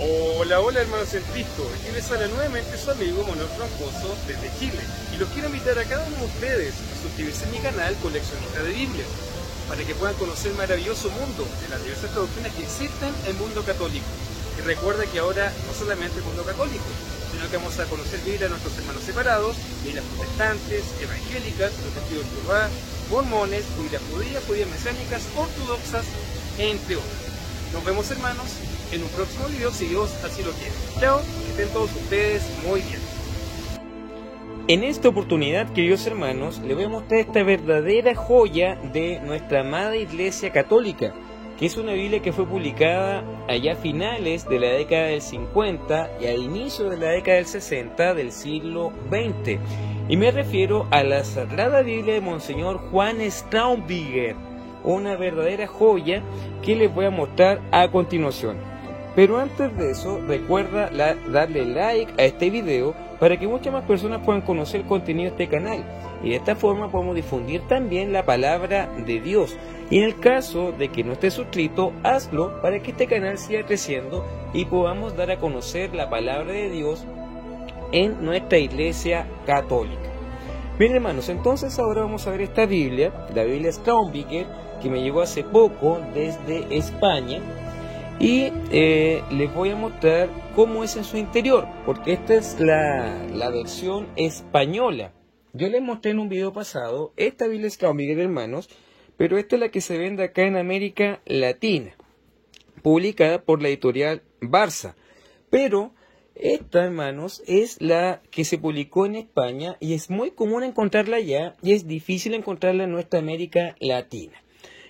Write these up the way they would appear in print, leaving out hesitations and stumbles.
Hola, hola hermanos en Cristo, aquí les habla nuevamente su amigo Manuel Troncoso desde Chile y los quiero invitar a cada uno de ustedes a suscribirse a mi canal Coleccionista de Biblia para que puedan conocer el maravilloso mundo de las diversas doctrinas que existen en el mundo católico. Y recuerda que ahora no solamente el mundo católico, sino que vamos a conocer Biblia a nuestros hermanos separados, Biblias protestantes, evangélicas, los testigos de Jehová, mormones, Biblias judías, judías mesiánicas, ortodoxas, entre otras. Nos vemos hermanos en un próximo video si Dios así lo quiere. Chao, que estén todos ustedes muy bien. En esta oportunidad, queridos hermanos, les voy a mostrar esta verdadera joya de nuestra amada Iglesia Católica, que es una Biblia que fue publicada allá a finales de la década del 50 y al inicio de la década del 60 del siglo XX. Y me refiero a la Sagrada Biblia de Monseñor Juan Staubbiger, una verdadera joya que les voy a mostrar a continuación. Pero antes de eso, recuerda darle like a este video para que muchas más personas puedan conocer el contenido de este canal. Y de esta forma podemos difundir también la palabra de Dios. Y en el caso de que no estés suscrito, hazlo para que este canal siga creciendo y podamos dar a conocer la palabra de Dios en nuestra Iglesia Católica. Bien hermanos, entonces ahora vamos a ver esta Biblia, la Biblia Staubbiger, que me llegó hace poco desde España. Y les voy a mostrar cómo es en su interior, porque esta es la versión española. Yo les mostré en un video pasado esta Biblia Staubbiger, hermanos, pero esta es la que se vende acá en América Latina, publicada por la editorial Barça. Pero esta, hermanos, es la que se publicó en España y es muy común encontrarla allá y es difícil encontrarla en nuestra América Latina.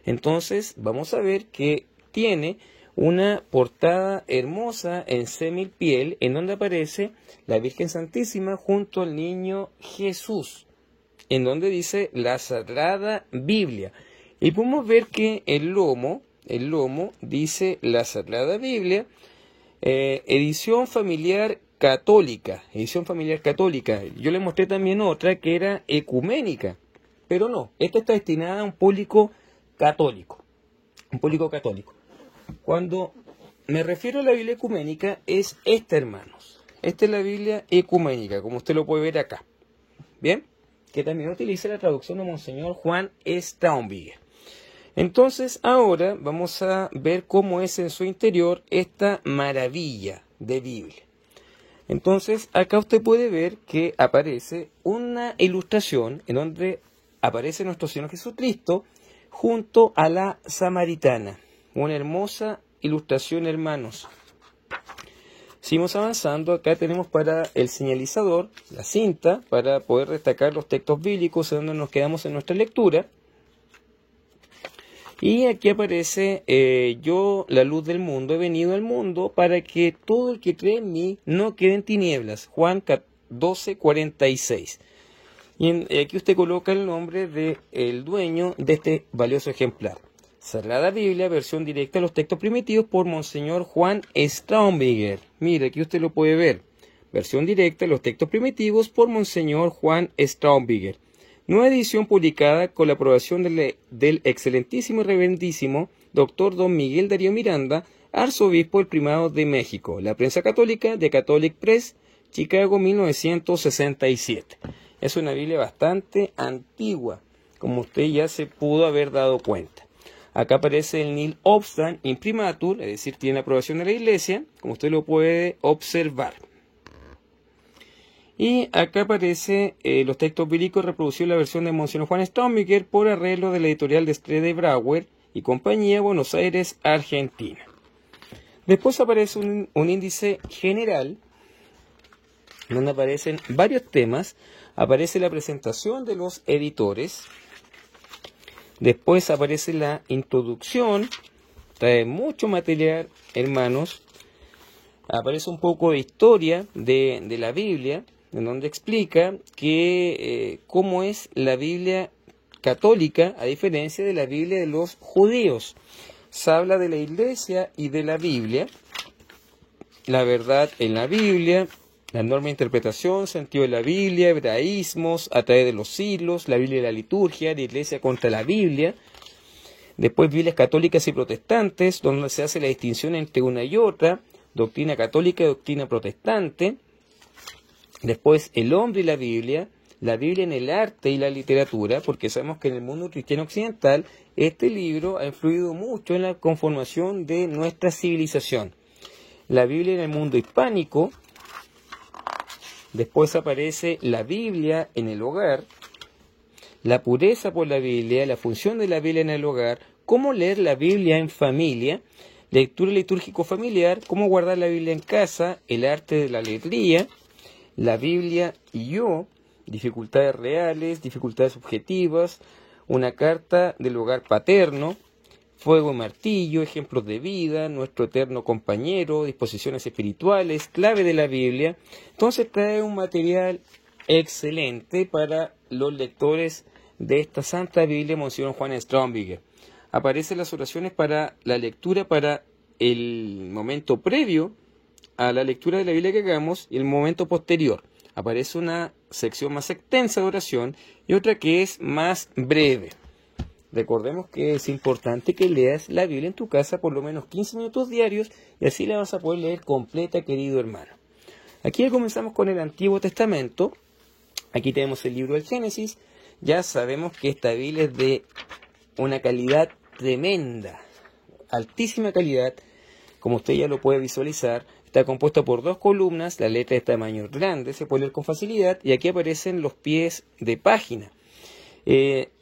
Entonces vamos a ver que tiene una portada hermosa en símil piel en donde aparece la Virgen Santísima junto al niño Jesús, en donde dice la Sagrada Biblia. Y podemos ver que el lomo dice la Sagrada Biblia, edición familiar católica, Yo les mostré también otra que era ecuménica, pero no, esta está destinada a un público católico, Cuando me refiero a la Biblia ecuménica es esta, hermanos. Esta es la Biblia ecuménica, como usted lo puede ver acá. Bien, que también utiliza la traducción de Monseñor Juan Staubbiger. Entonces, ahora vamos a ver cómo es en su interior esta maravilla de Biblia. Entonces, acá usted puede ver que aparece una ilustración en donde aparece nuestro Señor Jesucristo junto a la samaritana. Una hermosa ilustración, hermanos. Seguimos avanzando. Acá tenemos para el señalizador, la cinta, para poder destacar los textos bíblicos en donde nos quedamos en nuestra lectura. Y aquí aparece, yo, la luz del mundo, he venido al mundo para que todo el que cree en mí no quede en tinieblas. Juan 12:46. Y aquí usted coloca el nombre del dueño de este valioso ejemplar. Sagrada Biblia, versión directa de los textos primitivos por Monseñor Juan Staubbiger. Mire, aquí usted lo puede ver. Versión directa de los textos primitivos por Monseñor Juan Staubbiger. Nueva edición publicada con la aprobación del excelentísimo y reverendísimo Dr. Don Miguel Darío Miranda, arzobispo del Primado de México. La prensa católica de Catholic Press, Chicago, 1967. Es una Biblia bastante antigua, como usted ya se pudo haber dado cuenta. Acá aparece el nil obstant imprimatur, es decir, tiene aprobación de la Iglesia, como usted lo puede observar. Y acá aparece los textos bíblicos reproducidos en la versión de Monseñor Juan Staubbiger por arreglo de la editorial de Strede Brauer y compañía, Buenos Aires, Argentina. Después aparece un índice general donde aparecen varios temas. Aparece la presentación de los editores, después aparece la introducción, trae mucho material, hermanos. Aparece un poco de historia de la Biblia, en donde explica que cómo es la Biblia católica a diferencia de la Biblia de los judíos. Se habla de la iglesia y de la Biblia, la verdad en la Biblia, la norma de interpretación, sentido de la Biblia, hebraísmos a través de los siglos, la Biblia y la liturgia, la iglesia contra la Biblia. Después Biblias católicas y protestantes, donde se hace la distinción entre una y otra, doctrina católica y doctrina protestante. Después el hombre y la Biblia en el arte y la literatura, porque sabemos que en el mundo cristiano occidental este libro ha influido mucho en la conformación de nuestra civilización. La Biblia en el mundo hispánico. Después aparece la Biblia en el hogar, la pureza por la Biblia, la función de la Biblia en el hogar, cómo leer la Biblia en familia, lectura litúrgico familiar, cómo guardar la Biblia en casa, el arte de la letría, la Biblia y yo, dificultades reales, dificultades objetivas, una carta del hogar paterno, fuego y martillo, ejemplos de vida, nuestro eterno compañero, disposiciones espirituales, clave de la Biblia. Entonces trae un material excelente para los lectores de esta Santa Biblia, Monseñor Juan Strombiger. Aparecen las oraciones para la lectura para el momento previo a la lectura de la Biblia que hagamos y el momento posterior. Aparece una sección más extensa de oración y otra que es más breve. Recordemos que es importante que leas la Biblia en tu casa por lo menos 15 minutos diarios y así la vas a poder leer completa, querido hermano. Aquí ya comenzamos con el Antiguo Testamento. Aquí tenemos el libro del Génesis. Ya sabemos que esta Biblia es de una calidad tremenda, altísima calidad, como usted ya lo puede visualizar. Está compuesta por 2 columnas, la letra es de tamaño grande, se puede leer con facilidad, y aquí aparecen los pies de página.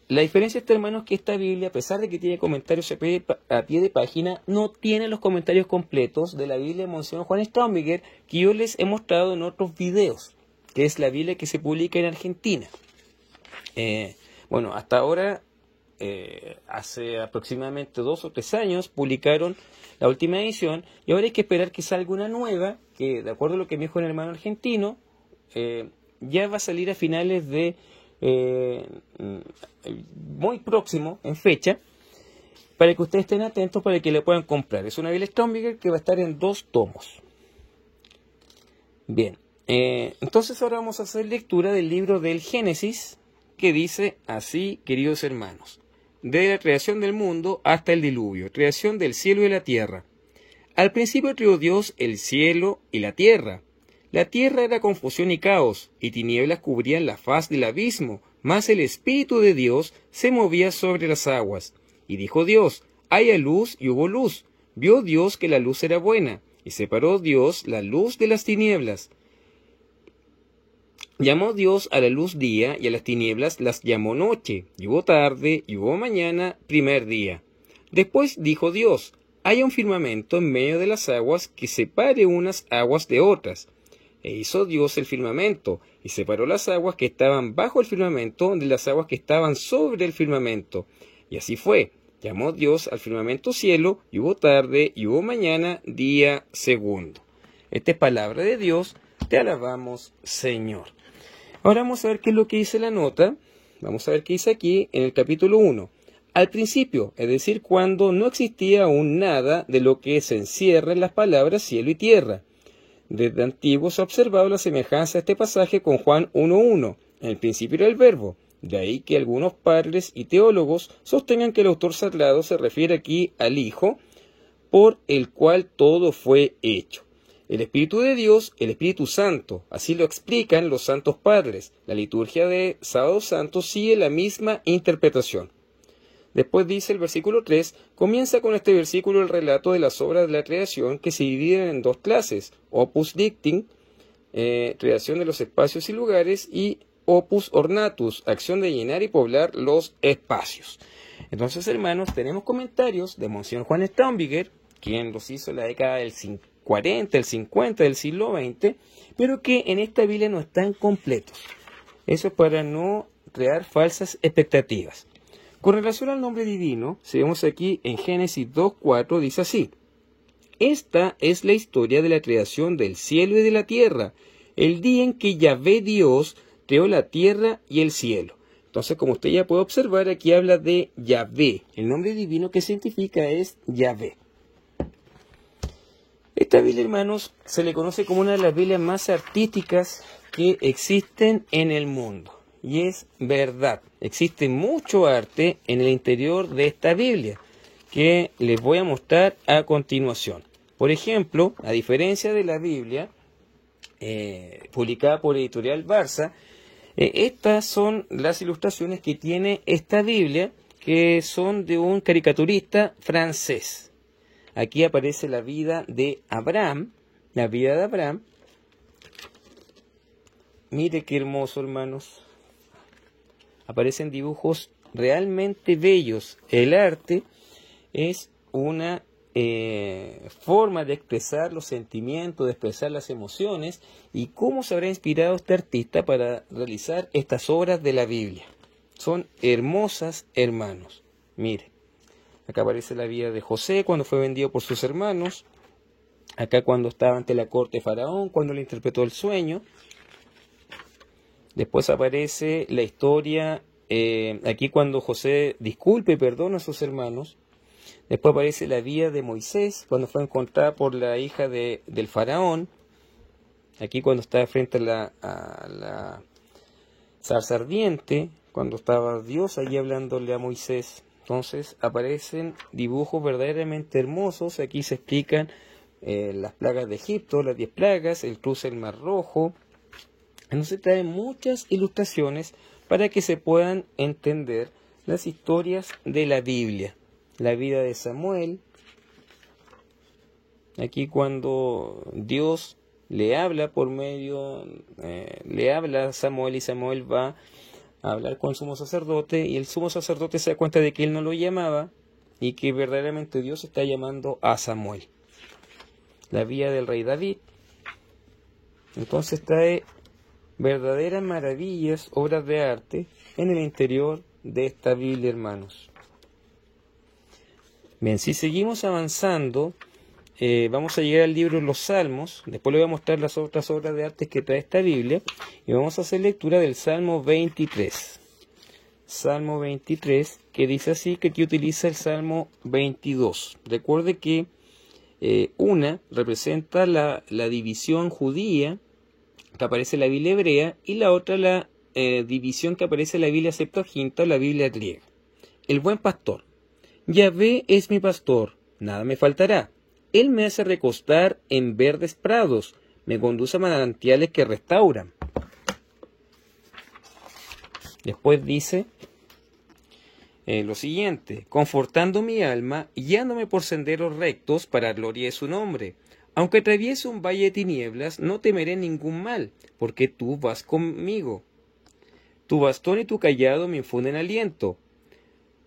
La diferencia, hermano, es que esta Biblia, a pesar de que tiene comentarios a pie de página, no tiene los comentarios completos de la Biblia de Monseñor Juan Strombiger, que yo les he mostrado en otros videos, que es la Biblia que se publica en Argentina. Bueno, hasta ahora, hace aproximadamente 2 o 3 años, publicaron la última edición, y ahora hay que esperar que salga una nueva, que de acuerdo a lo que me dijo el hermano argentino, ya va a salir a finales de muy próximo en fecha, para que ustedes estén atentos para que la puedan comprar. Es una Biblia Strombiger que va a estar en 2 tomos. Bien, entonces ahora vamos a hacer lectura del libro del Génesis, que dice así, queridos hermanos: de la creación del mundo hasta el diluvio, creación del cielo y la tierra. Al principio creó Dios el cielo y la tierra. La tierra era confusión y caos, y tinieblas cubrían la faz del abismo, mas el Espíritu de Dios se movía sobre las aguas. Y dijo Dios: haya luz, y hubo luz. Vio Dios que la luz era buena, y separó Dios la luz de las tinieblas. Llamó Dios a la luz día, y a las tinieblas las llamó noche, y hubo tarde, y hubo mañana, primer día. Después dijo Dios: haya un firmamento en medio de las aguas que separe unas aguas de otras. E hizo Dios el firmamento, y separó las aguas que estaban bajo el firmamento de las aguas que estaban sobre el firmamento. Y así fue. Llamó Dios al firmamento cielo, y hubo tarde, y hubo mañana, día segundo. Esta es palabra de Dios, te alabamos, Señor. Ahora vamos a ver qué es lo que dice la nota. Vamos a ver qué dice aquí en el capítulo 1. Al principio, es decir, cuando no existía aún nada de lo que se encierra en las palabras cielo y tierra. Desde antiguo se ha observado la semejanza de este pasaje con Juan 1.1. En el principio era el verbo. De ahí que algunos padres y teólogos sostengan que el autor sagrado se refiere aquí al Hijo, por el cual todo fue hecho. El Espíritu de Dios, el Espíritu Santo, así lo explican los santos padres. La liturgia de Sábado Santo sigue la misma interpretación. Después dice el versículo 3, comienza con este versículo el relato de las obras de la creación que se dividen en 2 clases, opus dicting, creación de los espacios y lugares, y opus ornatus, acción de llenar y poblar los espacios. Entonces, hermanos, tenemos comentarios de Monseñor Juan Strombiger, quien los hizo en la década del 40, el 50 del siglo XX, pero que en esta Biblia no están completos. Eso es para no crear falsas expectativas. Con relación al nombre divino, si vemos aquí en Génesis 2:4, dice así: esta es la historia de la creación del cielo y de la tierra, el día en que Yahvé Dios creó la tierra y el cielo. Entonces, como usted ya puede observar, aquí habla de Yahvé. El nombre divino que significa es Yahvé. Esta Biblia, hermanos, se le conoce como una de las Biblias más artísticas que existen en el mundo. Y es verdad, existe mucho arte en el interior de esta Biblia, que les voy a mostrar a continuación. Por ejemplo, a diferencia de la Biblia publicada por Editorial Barça, estas son las ilustraciones que tiene esta Biblia, que son de un caricaturista francés. Aquí aparece la vida de Abraham, Mire qué hermoso, hermanos. Aparecen dibujos realmente bellos. El arte es una forma de expresar los sentimientos, de expresar las emociones. ¿Y cómo se habrá inspirado este artista para realizar estas obras de la Biblia? Son hermosas, hermanos. Mire, acá aparece la vida de José cuando fue vendido por sus hermanos. Acá cuando estaba ante la corte de Faraón, cuando le interpretó el sueño. Después aparece la historia, aquí cuando José disculpa y perdona a sus hermanos. Después aparece la vida de Moisés, cuando fue encontrada por la hija del faraón. Aquí cuando estaba frente a la zarza ardiente, cuando estaba Dios allí hablándole a Moisés. Entonces aparecen dibujos verdaderamente hermosos. Aquí se explican las plagas de Egipto, las 10 plagas, el cruce del Mar Rojo. Entonces trae muchas ilustraciones para que se puedan entender las historias de la Biblia. La vida de Samuel. Aquí cuando Dios le habla por medio, le habla a Samuel y Samuel va a hablar con el sumo sacerdote y el sumo sacerdote se da cuenta de que él no lo llamaba y que verdaderamente Dios está llamando a Samuel. La vida del rey David. Entonces trae verdaderas maravillas, obras de arte en el interior de esta Biblia, hermanos. Bien, si seguimos avanzando, vamos a llegar al libro de los Salmos. Después le voy a mostrar las otras obras de arte que trae esta Biblia. Y vamos a hacer lectura del Salmo 23. Salmo 23, que dice así, que aquí utiliza el Salmo 22. Recuerde que una representa la división judía que aparece en la Biblia hebrea y la otra la división que aparece en la Biblia Septuaginta o la Biblia griega. El buen pastor. Yahvé es mi pastor, nada me faltará. Él me hace recostar en verdes prados, me conduce a manantiales que restauran. Después dice lo siguiente: confortando mi alma, guiándome por senderos rectos para gloria de su nombre. Aunque atraviese un valle de tinieblas, no temeré ningún mal, porque tú vas conmigo. Tu bastón y tu cayado me infunden aliento.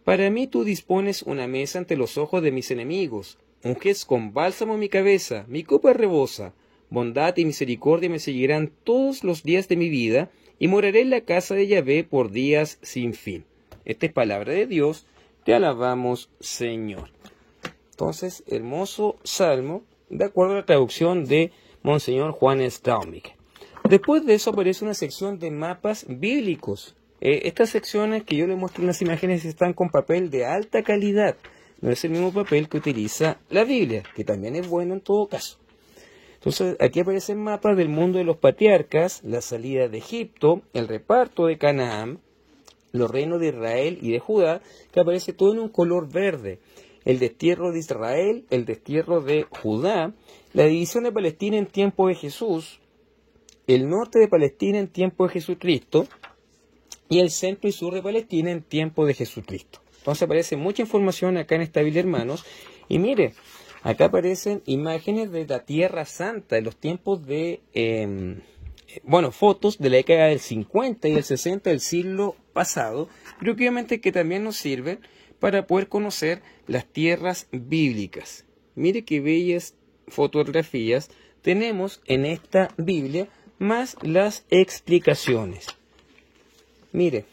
Para mí tú dispones una mesa ante los ojos de mis enemigos. Unges con bálsamo mi cabeza, mi copa rebosa. Bondad y misericordia me seguirán todos los días de mi vida, y moraré en la casa de Yahvé por días sin fin. Esta es palabra de Dios, te alabamos, Señor. Entonces, hermoso salmo, de acuerdo a la traducción de Monseñor Juan Staubig. Después de eso aparece una sección de mapas bíblicos. Estas secciones que yo les muestro en las imágenes están con papel de alta calidad. No es el mismo papel que utiliza la Biblia, que también es bueno en todo caso. Entonces, aquí aparecen mapas del mundo de los patriarcas, la salida de Egipto, el reparto de Canaán, los reinos de Israel y de Judá, que aparece todo en un color verde. El destierro de Israel, el destierro de Judá, la división de Palestina en tiempo de Jesús, el norte de Palestina en tiempo de Jesucristo, y el centro y sur de Palestina en tiempo de Jesucristo. Entonces aparece mucha información acá en esta Biblia, hermanos. Y mire, acá aparecen imágenes de la Tierra Santa, de los tiempos de, fotos de la década del 50 y del 60 del siglo pasado, pero obviamente que también nos sirven para poder conocer las tierras bíblicas. Mire qué bellas fotografías tenemos en esta Biblia, más las explicaciones. Mire,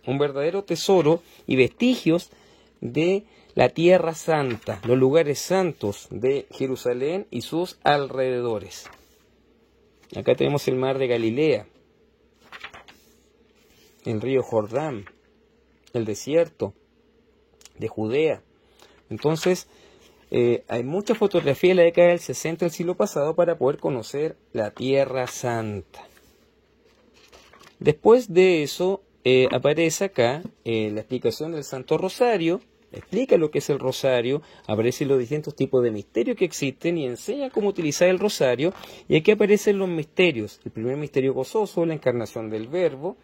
un verdadero tesoro y vestigios de la Tierra Santa, los lugares santos de Jerusalén y sus alrededores. Acá tenemos el mar de Galilea, el río Jordán, el desierto de Judea. Entonces, hay mucha fotografía de la década del 60 del siglo pasado para poder conocer la Tierra Santa. Después de eso, aparece acá la explicación del Santo Rosario, explica lo que es el rosario, aparecen los distintos tipos de misterios que existen y enseña cómo utilizar el rosario. Y aquí aparecen los misterios. El primer misterio gozoso, la encarnación del Verbo.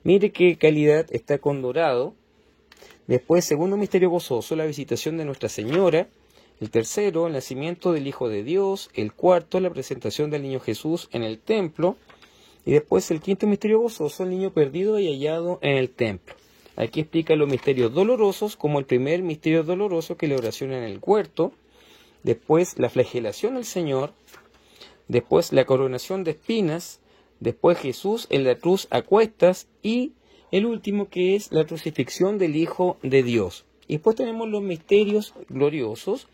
Mire qué calidad, está con dorado. Después, segundo misterio gozoso, la visitación de Nuestra Señora. El tercero, el nacimiento del Hijo de Dios. El cuarto, la presentación del niño Jesús en el templo. Y después el quinto misterio gozoso, el niño perdido y hallado en el templo. Aquí explica los misterios dolorosos, como el primer misterio doloroso, que es la oración en el huerto. Después la flagelación del Señor. Después la coronación de espinas. Después Jesús en la cruz a cuestas. Y el último, que es la crucifixión del Hijo de Dios. Y después tenemos los misterios gloriosos,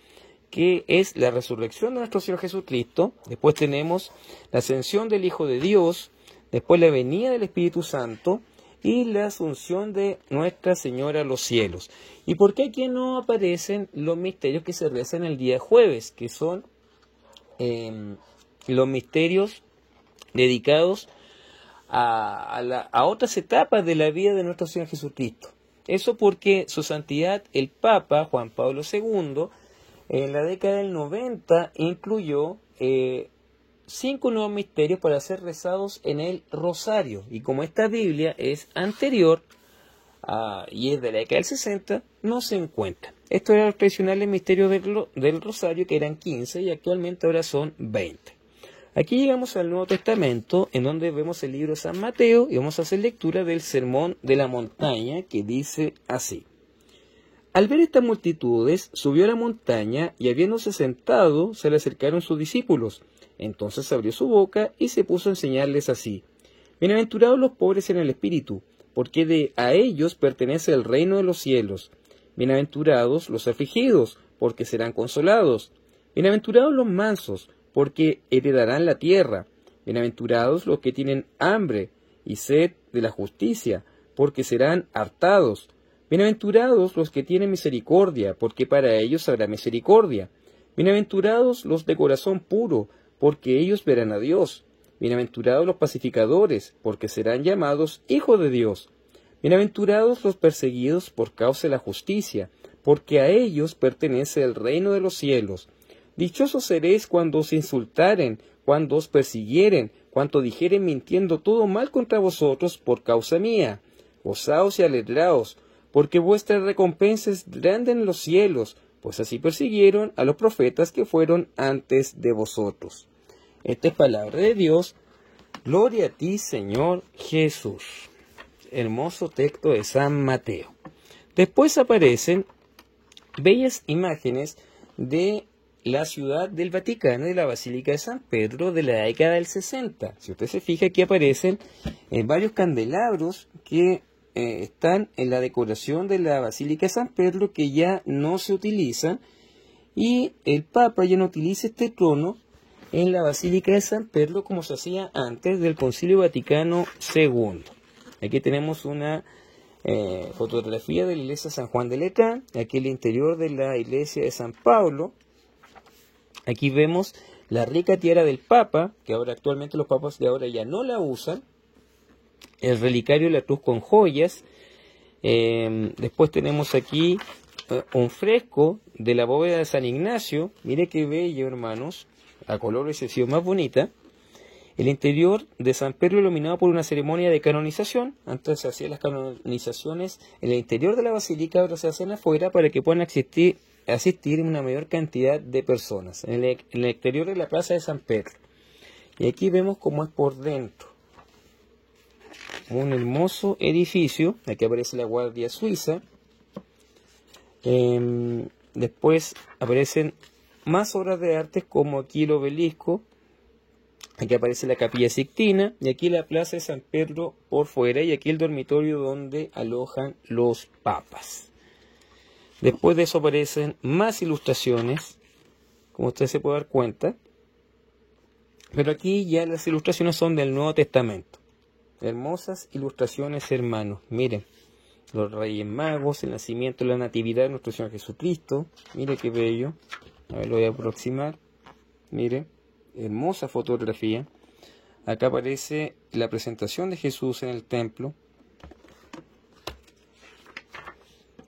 que es la resurrección de nuestro Señor Jesucristo. Después tenemos la ascensión del Hijo de Dios. Después la venida del Espíritu Santo y la asunción de Nuestra Señora a los cielos. ¿Y por qué aquí no aparecen los misterios que se rezan el día jueves? Que son los misterios dedicados a otras etapas de la vida de nuestro Señor Jesucristo. Eso porque su santidad, el Papa Juan Pablo II, en la década del 90 incluyó 5 nuevos misterios para ser rezados en el rosario. Y como esta Biblia es anterior y es de la década del 60, no se encuentra. Estos eran los tradicionales misterios del rosario, que eran 15 y actualmente ahora son 20. Aquí llegamos al Nuevo Testamento, en donde vemos el libro de San Mateo y vamos a hacer lectura del Sermón de la Montaña, que dice así. Al ver estas multitudes, subió a la montaña y habiéndose sentado, se le acercaron sus discípulos. Entonces abrió su boca y se puso a enseñarles así. Bienaventurados los pobres en el espíritu, porque a ellos pertenece el reino de los cielos. Bienaventurados los afligidos, porque serán consolados. Bienaventurados los mansos, porque heredarán la tierra. Bienaventurados los que tienen hambre y sed de la justicia, porque serán hartados. Bienaventurados los que tienen misericordia, porque para ellos habrá misericordia. Bienaventurados los de corazón puro, porque ellos verán a Dios. Bienaventurados los pacificadores, porque serán llamados hijos de Dios. Bienaventurados los perseguidos por causa de la justicia, porque a ellos pertenece el reino de los cielos. Dichosos seréis cuando os insultaren, cuando os persiguieren, cuando dijeren mintiendo todo mal contra vosotros por causa mía. Gozaos y alegraos, porque vuestra recompensa es grande en los cielos, pues así persiguieron a los profetas que fueron antes de vosotros. Esta es palabra de Dios. Gloria a ti, Señor Jesús. Hermoso texto de San Mateo. Después aparecen bellas imágenes de la ciudad del Vaticano, de la Basílica de San Pedro, de la década del 60. Si usted se fija, aquí aparecen varios candelabros que están en la decoración de la Basílica de San Pedro, que ya no se utilizan, y el Papa ya no utiliza este trono en la Basílica de San Pedro como se hacía antes del Concilio Vaticano II. Aquí tenemos una fotografía de la iglesia de San Juan de Letrán, aquí el interior de la iglesia de San Pablo. Aquí vemos la rica tiara del Papa, que ahora actualmente los papas de ahora ya no la usan. El relicario de la cruz con joyas. Después tenemos aquí un fresco de la bóveda de San Ignacio. Mire qué bello, hermanos. A color excesivo, más bonita. El interior de San Pedro iluminado por una ceremonia de canonización. Antes se hacían las canonizaciones en el interior de la basílica, ahora se hacen afuera para que puedan asistir una mayor cantidad de personas. En el exterior de la plaza de San Pedro. Y aquí vemos cómo es por dentro. Un hermoso edificio. Aquí aparece la Guardia Suiza. Después aparecen más obras de arte como aquí el obelisco, aquí aparece la Capilla Sixtina y aquí la Plaza de San Pedro por fuera y aquí el dormitorio donde alojan los papas. Después de eso aparecen más ilustraciones, como usted se puede dar cuenta, pero aquí ya las ilustraciones son del Nuevo Testamento. Hermosas ilustraciones, hermanos. Miren, los Reyes Magos, el nacimiento, la natividad de nuestro Señor Jesucristo. Mire qué bello. A ver, lo voy a aproximar. Mire, hermosa fotografía. Acá aparece la presentación de Jesús en el templo.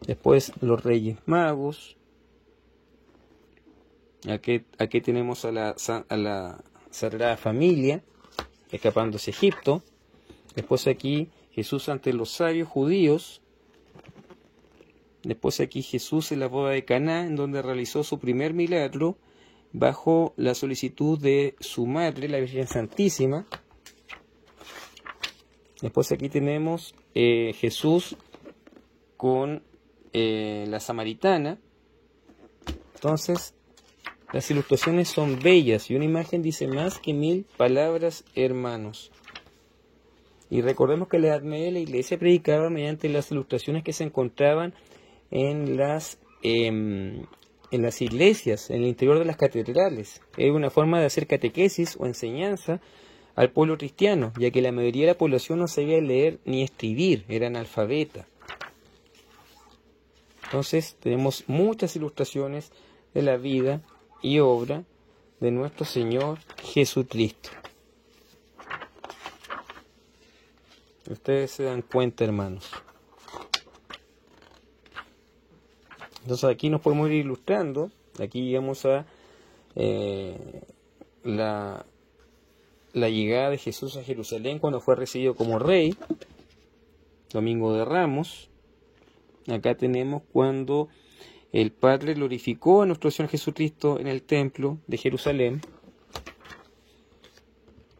Después los Reyes Magos. Aquí tenemos a la Sagrada Familia escapando hacia Egipto. Después aquí Jesús ante los sabios judíos. Después aquí Jesús en la boda de Caná, en donde realizó su primer milagro bajo la solicitud de su madre, la Virgen Santísima. Después aquí tenemos Jesús con la samaritana. Entonces, las ilustraciones son bellas y una imagen dice más que 1000 palabras, hermanos. Y recordemos que en la Edad Media la Iglesia predicaba mediante las ilustraciones que se encontraban en las iglesias, en el interior de las catedrales. Era una forma de hacer catequesis o enseñanza al pueblo cristiano, ya que la mayoría de la población no sabía leer ni escribir, era analfabeta. Entonces tenemos muchas ilustraciones de la vida y obra de nuestro Señor Jesucristo. Ustedes se dan cuenta, hermanos. Entonces aquí nos podemos ir ilustrando. Aquí llegamos a la llegada de Jesús a Jerusalén cuando fue recibido como rey, Domingo de Ramos. Acá tenemos cuando el Padre glorificó a nuestro Señor Jesucristo en el templo de Jerusalén.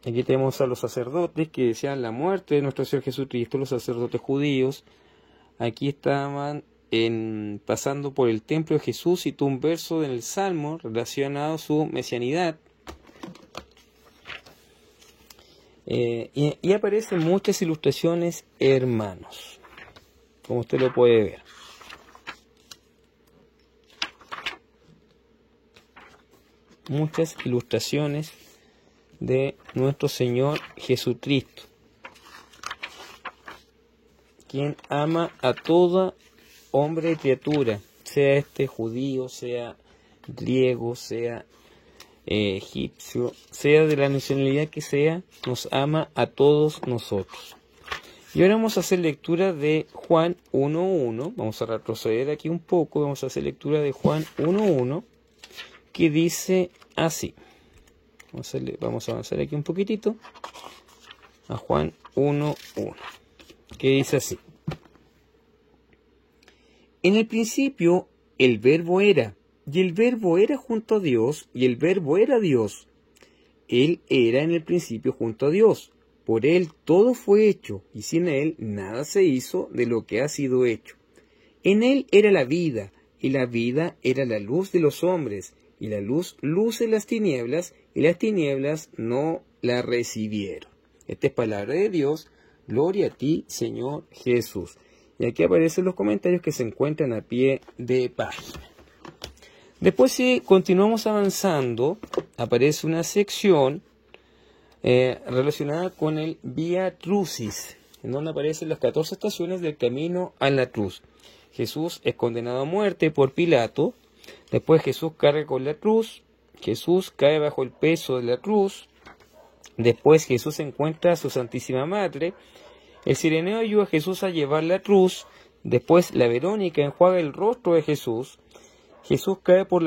Aquí tenemos a los sacerdotes que desean la muerte de nuestro Señor Jesucristo, los sacerdotes judíos. Aquí estaban pasando por el templo de Jesús, citó un verso en el Salmo relacionado a su mesianidad. Y aparecen muchas ilustraciones, hermanos, como usted lo puede ver. Muchas ilustraciones de nuestro Señor Jesucristo, quien ama a toda hombre y criatura, sea este judío, sea griego, sea egipcio, sea de la nacionalidad que sea, nos ama a todos nosotros. Y ahora vamos a hacer lectura de Juan 1.1, vamos a retroceder aquí un poco, vamos a hacer lectura de Juan 1.1, que dice así. Vamos a avanzar aquí un poquitito a Juan 1.1, que dice así. En el principio el Verbo era, y el Verbo era junto a Dios, y el Verbo era Dios. Él era en el principio junto a Dios. Por Él todo fue hecho, y sin Él nada se hizo de lo que ha sido hecho. En Él era la vida, y la vida era la luz de los hombres, y la luz luce las tinieblas, y las tinieblas no la recibieron. Esta es palabra de Dios. Gloria a ti, Señor Jesús. Y aquí aparecen los comentarios que se encuentran a pie de página. Después, si continuamos avanzando, aparece una sección relacionada con el Via Crucis, en donde aparecen las 14 estaciones del camino a la cruz. Jesús es condenado a muerte por Pilato. Después Jesús carga con la cruz. Jesús cae bajo el peso de la cruz. Después Jesús encuentra a su Santísima Madre. El Cireneo ayuda a Jesús a llevar la cruz. Después la Verónica enjuaga el rostro de Jesús. Jesús cae por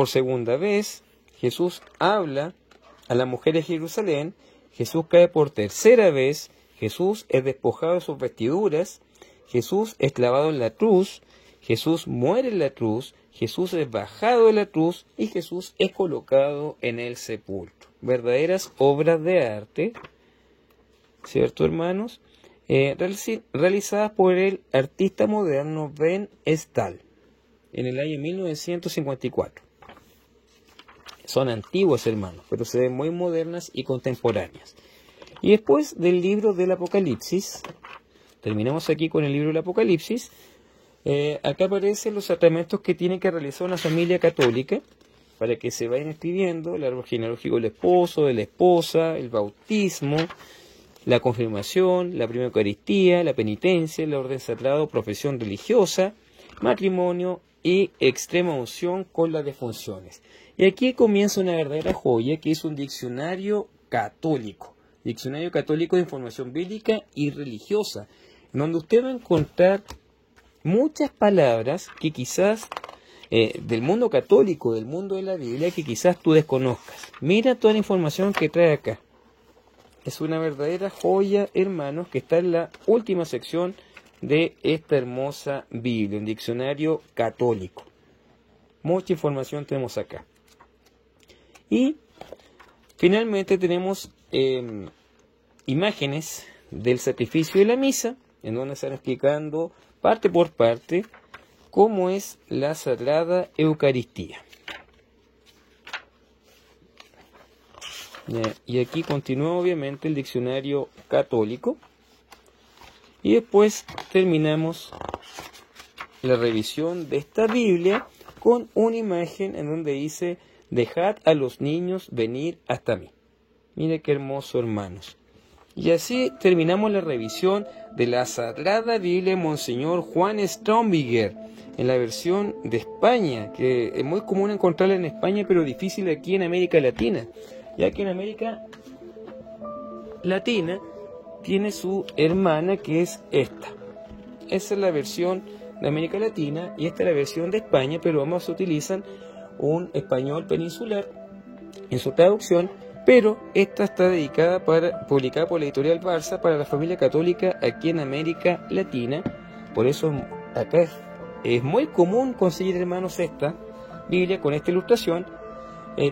segunda vez. Jesús habla a la mujer de Jerusalén. Jesús cae por tercera vez. Jesús es despojado de sus vestiduras. Jesús es clavado en la cruz. Jesús muere en la cruz. Jesús es bajado de la cruz. Y Jesús es colocado en el sepulcro. Verdaderas obras de arte, ¿cierto, hermanos? Realizadas por el artista moderno Ben Stahl en el año 1954. son antiguas, hermanos, pero se ven muy modernas y contemporáneas. Y después del libro del Apocalipsis, terminamos aquí con el libro del Apocalipsis. Acá aparecen los sacramentos que tiene que realizar una familia católica para que se vayan escribiendo: el árbol genealógico del esposo, de la esposa, el bautismo, la confirmación, la primera Eucaristía, la penitencia, el orden sagrado, profesión religiosa, matrimonio y extrema unción con las defunciones. Y aquí comienza una verdadera joya, que es un diccionario católico de información bíblica y religiosa, en donde usted va a encontrar muchas palabras que quizás del mundo católico, del mundo de la Biblia, que quizás tú desconozcas. Mira toda la información que trae acá. Es una verdadera joya, hermanos, que está en la última sección de esta hermosa Biblia, un diccionario católico. Mucha información tenemos acá. Y finalmente tenemos imágenes del sacrificio de la misa, en donde están explicando parte por parte cómo es la Sagrada Eucaristía. Y aquí continúa obviamente el diccionario católico. Y después terminamos la revisión de esta Biblia con una imagen en donde dice: dejad a los niños venir hasta mí. Mire qué hermoso, hermanos. Y así terminamos la revisión de la Sagrada Biblia de Monseñor Juan Strombiger, en la versión de España, que es muy común encontrarla en España, pero difícil aquí en América Latina, ya que en América Latina tiene su hermana, que es esta. Esa es la versión de América Latina y esta es la versión de España, pero ambos utilizan un español peninsular en su traducción, pero esta está publicada por la editorial Barça para la familia católica aquí en América Latina. Por eso acá es muy común conseguir, hermanos, esta Biblia con esta ilustración,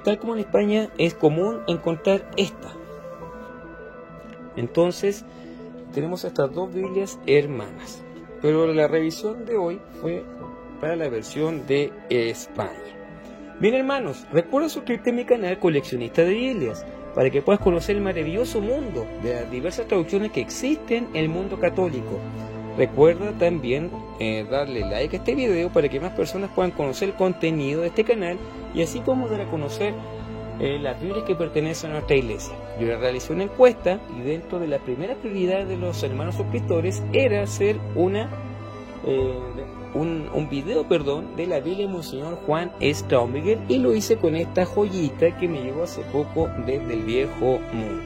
tal como en España es común encontrar esta. Entonces tenemos estas dos Biblias hermanas, pero la revisión de hoy fue para la versión de España. Bien, hermanos, recuerda suscribirte a mi canal Coleccionista de Biblias para que puedas conocer el maravilloso mundo de las diversas traducciones que existen en el mundo católico. Recuerda también darle like a este video para que más personas puedan conocer el contenido de este canal y así podemos dar a conocer las Biblias que pertenecen a nuestra iglesia. Yo le realicé una encuesta y dentro de la primera prioridad de los hermanos suscriptores era hacer un video de la Biblia de Monseñor Juan Strombiger, y lo hice con esta joyita que me llegó hace poco desde el Viejo Mundo.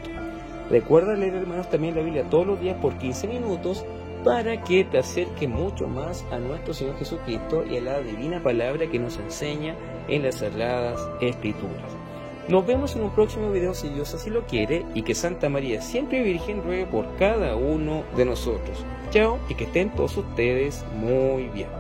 Recuerda leer, hermanos, también la Biblia todos los días por 15 minutos para que te acerque mucho más a nuestro Señor Jesucristo y a la divina palabra que nos enseña en las Sagradas Escrituras. Nos vemos en un próximo video si Dios así lo quiere, y que Santa María siempre Virgen ruegue por cada uno de nosotros. Chao, y que estén todos ustedes muy bien.